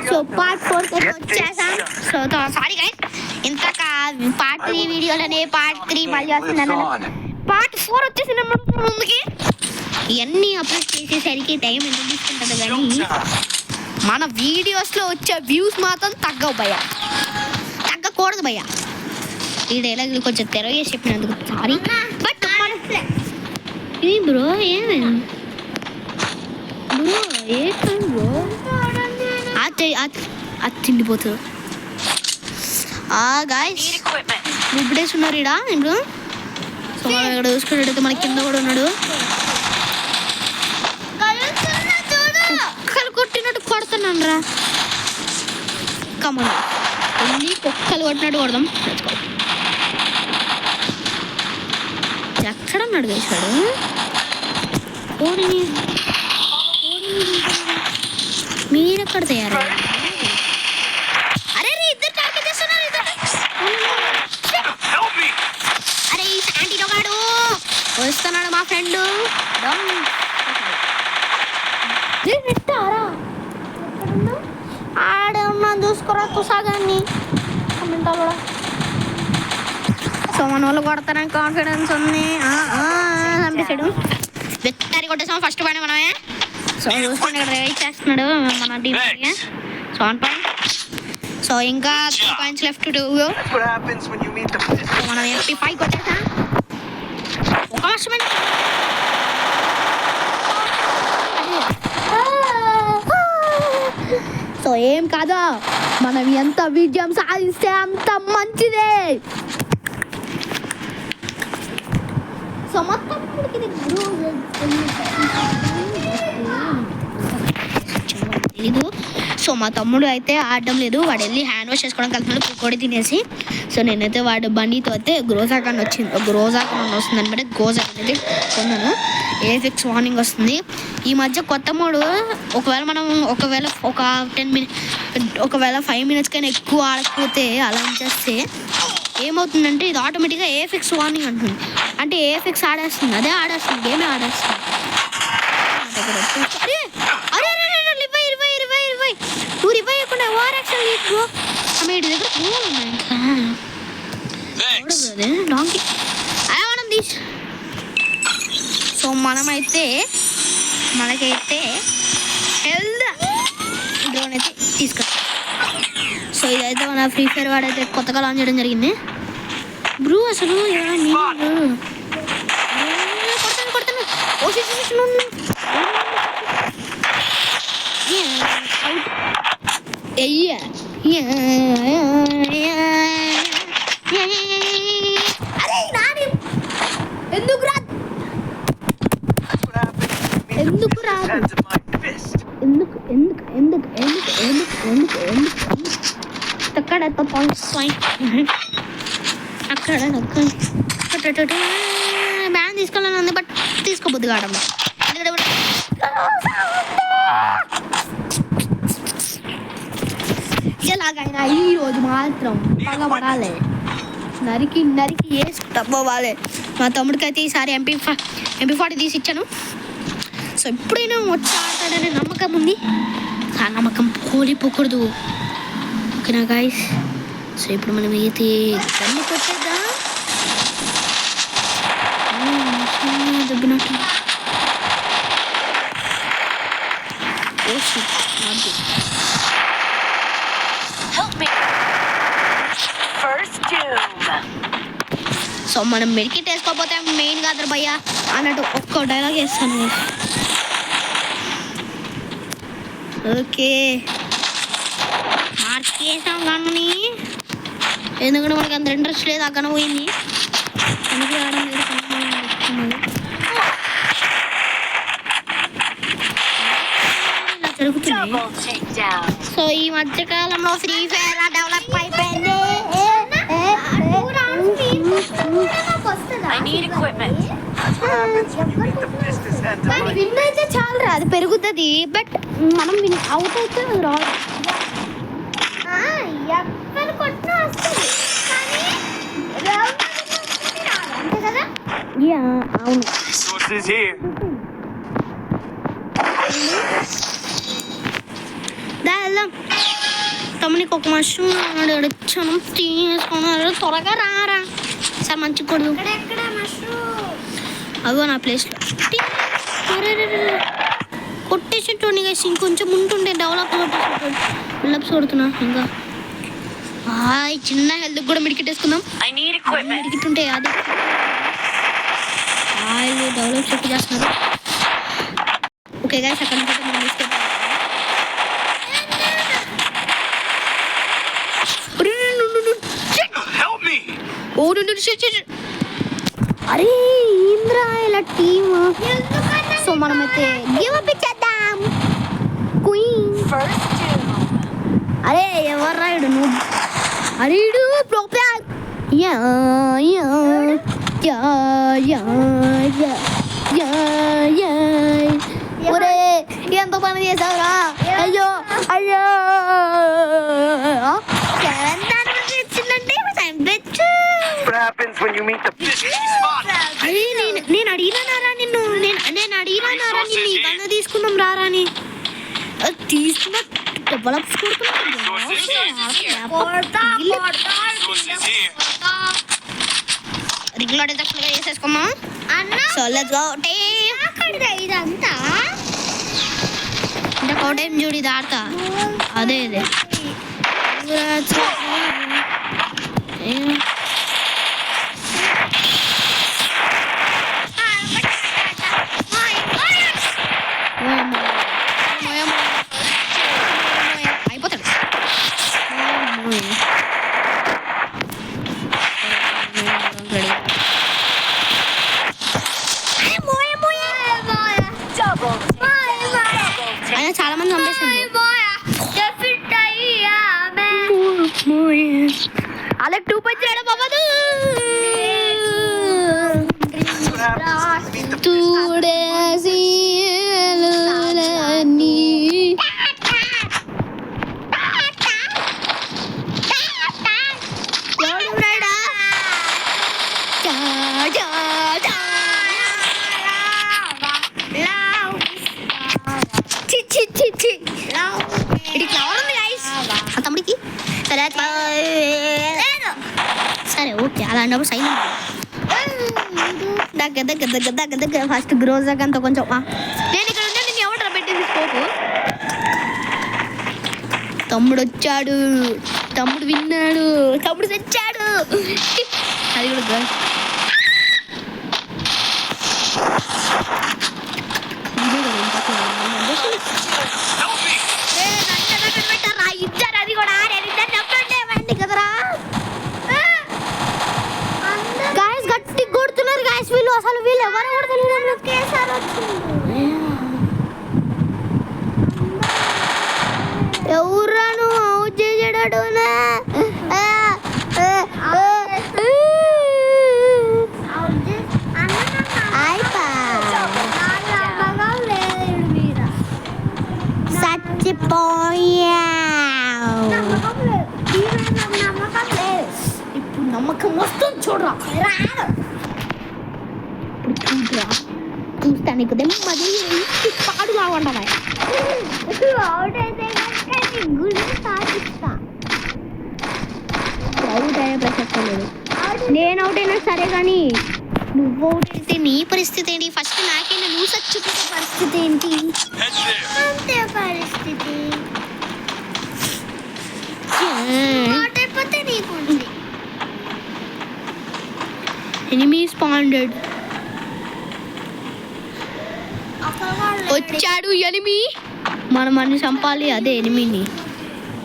So part 4 వచ్చేసాం. So sorry guys, ఇంతక part 3 వీడియోలోనే పార్ట్ 3 మళ్ళీ వస్తున్నాను. పార్ట్ 4 వచ్చేసిన ముందుకి ఇవన్నీ అప్లోడ్ చేసేసరికి టైం ఎంత తీసుకుంటుంది, కానీ మన వీడియోస్లో వచ్చే వ్యూస్ మాత్రం తగ్గవు భయ్య, తగ్గకూడదు భయ్య. ఈ డైలాగులు కొంచెం తెరవేసి చెప్పినందుకు సారీ. బట్ ఇది బ్రో ఏమైంది బ్రో, ఏ బ్రో అది తిండిపోతుంది. గాయస్ ఇప్పుడేసి ఉన్నారు ఇడా ఇప్పుడు. సో మనం ఇక్కడ చూసుకున్నట్టయితే మన కింద కూడా ఉన్నాడు. కుక్కలు కొట్టినట్టు కొడుతున్నాను రా, కమన్ వెళ్ళి కుక్కలు కొట్టినట్టు కొడదాం. ఎక్కడ ఉన్నాడు వేసాడు ఓడిని, మీరెక్కడ తయారు? అరే ఇద్దరు టార్గెట్ చేస్తున్నారు, అరే ఈ శాంటీలో వాడు వస్తున్నాడు మా ఫ్రెండ్. ఆడే ఉన్నాను చూసుకోరా తుసాగాన్ని కమెంటాలో. సో మన వాళ్ళు కొడతారని కాన్ఫిడెన్స్ ఉంది. చంపేసాడు, విక్టరీ కొట్టేసాం ఫస్ట్ పని మనమే. సో చూసుకుని ఇక్కడ రైట్ చేస్తున్నాడు మన టీమ్. So 1 point. సో ఇంకా 3 points left to go. So మనం MP5 కొట్టేసాం. ఒక వర్షం సో ఏం కాదు, మనం ఎంత విజయం సాధిస్తే అంత మంచిదే. సో మొత్తం తెలీదు. సో మా తమ్ముడు అయితే ఆడడం లేదు, వాడు వెళ్ళి హ్యాండ్ వాష్ చేసుకోవడానికి వెళ్తున్నాడు పుక్కోడి తినేసి. సో నేనైతే వాడు బండితో అయితే గ్రోజాకాన్ వచ్చింది, గ్రోజాకాన్ వస్తుంది అనమాట. గోజాకాన్ అయితే కొన్నాను. ఏఫెక్స్ వార్నింగ్ వస్తుంది. ఈ మధ్య కొత్త మోడు ఒకవేళ మనం ఒక 10 మినిట్స్ ఒకవేళ 5 మినిట్స్ కైనా ఎక్కువ ఆడకపోతే అలా చేస్తే ఏమవుతుందంటే ఇది ఆటోమేటిక్గా ఏఫెక్స్ వార్నింగ్ అంటుంది. అంటే ఏఫెక్స్ ఆడేస్తుంది, అదే ఆడేస్తుంది, గేమే ఆడేస్తుంది. అరే అరే ఇరవై నువ్వు ఇవ్వకుండా ఓవర్ యాక్షన్ లేదు ఆమె ఇటు దగ్గర డాంకీ అలా మనం తీసి. సో మనకైతే హెల్త్ డ్రోన్ అయితే తీసుకొస్తాం. సో ఇదైతే మన ఫ్రీ ఫైర్ వాడైతే కొత్తగా లాంచ్ చేయడం జరిగింది బ్రూ. అసలు కొడతాను ఎందుకు రాదు అక్కడ బ్యాన్ తీసుకోవాలని ఉంది, బట్ తీసుకోబుద్ది కావడం. ఎలాగైనా ఈరోజు మాత్రం పగబడాలి, నరికి వేసుకుంటా పోవాలి. మా తమ్ముడికి అయితే ఈసారి MP40 తీసి ఇచ్చాను. సో ఎప్పుడైనా వచ్చి ఆడతాడనే నమ్మకం ఉంది, ఆ నమ్మకం కోల్పోకూడదు. ఓకేనా గాయస్? సో ఇప్పుడు మనం అయితే గన్ను కొట్టేద్దాం. దెబ్బనట్టు సో మనం మెడికిట్ వేసుకోకపోతే మెయిన్ కాదు భయ్యా అన్నట్టు ఒక్క డైలాగ్ వేస్తాను. ఓకే మార్కేసాం కానీ ఎందుకంటే మనకి అంత ఇంట్రెస్ట్ లేదు. అక్కడ పోయింది ఎందుకు రావడం లేదు. సో ఈ మధ్యకాలంలో ఫ్రీ ఫైర్ డెవలప్ అయిపోయింది. విన్ అయితే చాలు రా, అది పెరుగుతుంది. బట్ మనం అవుట్ అయితే రాదు. ఎక్కడ కొట్టినా వస్తుంది అంతే కదా. అవును తమ్మునికి ఒక మష్రూమ్ అడిచాను తీసుకున్నారు. త్వరగా రారా సార్ మంచి కొడు అదో నా ప్లేస్లో కొట్టేసేటోని గైస్. ఇంకొంచెం ఉంటుండే డెవలప్ బిల్డప్స్ కొడుతున్నా. ఇంకా చిన్న హెల్త్ కూడా మెడికెట్ వేసుకుందాం. మెడికెట్ ఉంటే అది డెవలప్ చెప్పి చేస్తున్నారు. ఓకే గైస్ అక్కడ నుంచి మనం తీసుకెళ్తాం. అరే ఇంద్రా ఇలా టీమ్. సో మనమైతే గివ్ అప్ ఇచ్చేద్దాం. క్వీన్ అరే ఎవరు రాయుడు నువ్వు? అరేడు ప్రోప్యార్ యా యా యా యా యా యా యా. ఒరే ఎంత పని చేసావురా? అయ్యో అయ్యో నేను అడిగినారా నిన్ను? నేను అడిగినారా నిన్ను? ఇవన్నీ తీసుకుందాం రారా అని తీసుకున్నా. డెవలప్స్ రింగ్లోడ్ దక్షిణగా వేసేసుకోమా. So let's go. ఇదంతా అంటే కోటేం చూడు ఇది ఆడతా. అదే అదే అయిపోతాడు. ఆయన చాలా మంది పంపేసాడు. అలా 2 పాయింట్ చేయడం అవ్వదు. తమ్ముడికి సరే ఓకే అలా అన్నప్పుడు సైలెంట్ దగ్గర ఫస్ట్ గ్రోజాక్ అంతా కొంచెం నేను ఇక్కడ ఉంటే నేను ఎవరు పెట్టేసి పోకు. తమ్ముడు వచ్చాడు, తమ్ముడు విన్నాడు, తమ్ముడు తెచ్చాడు. అది కూడా ఇచ్చారు. అది కూడా కదరా గాయస్. గట్టి కొడుతున్నారు గాయస్ వీళ్ళు. అసలు వీళ్ళు ఎవరు కూడా తెలియదు. ఎవరా నువ్వు అవుట్ చేసాడు? చచ్చిపోయా. ఇప్పుడు నమ్మకం వస్తుంది చూడరా. ఇప్పుడు చూస్తా నీకు నెమ్మది పాడు కాకుండా అవుట్ అయితే అవుట్ అయ్యే ప్రసక్తి లేదు. నేను అవుట్ అయినా సరే కానీ నువ్వు అవుట్ అయితే నీ పరిస్థితి ఏంటి? ఫస్ట్ నాకైనా నువ్వు చచ్చిపోయే పరిస్థితి ఏంటి? అంతే పరిస్థితి. అవుట్ అయిపోతే నీకు ఎనిమీ స్పాండెడ్. వచ్చాడు ఎనిమీ. మనం అన్ని చంపాలి. అదే ఎనిమిని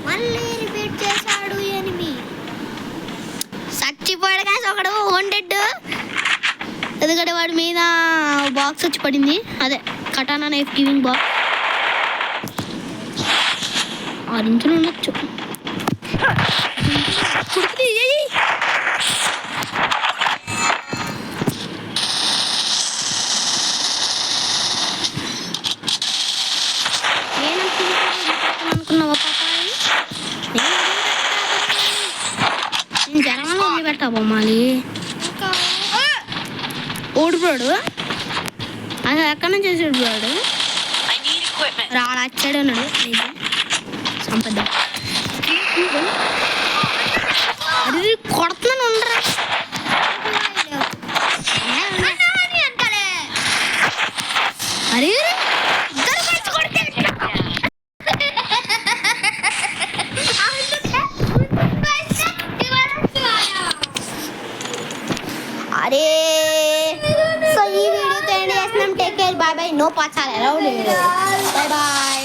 మళ్ళీ రిపీట్ చేశాడు ఎనిమి. చచ్చిపోయాడు కాదు ఒకడు 100. ఎందుకంటే వాడి మీద బాక్స్ వచ్చి పడింది. అదే కటానా నైఫ్ గివింగ్ బాక్స్. 6 ఇంచులు ఉండొచ్చు. అనుకున్నావా పాపాయి? నేను జనంలో ఉండి పెట్టా బొమ్మాలి. ఓడిపోయాడు. అది ఎక్కడి నుంచి చేసి ఓడిపోయాడు? రాడు వచ్చాడు అన్నాడు. సంపద అరే సో ఈ వీడియోతో ఎండ్ చేస్తున్నాం. Take care, bye bye. నో పచ్చాలి ఎలా లేదు. Bye bye.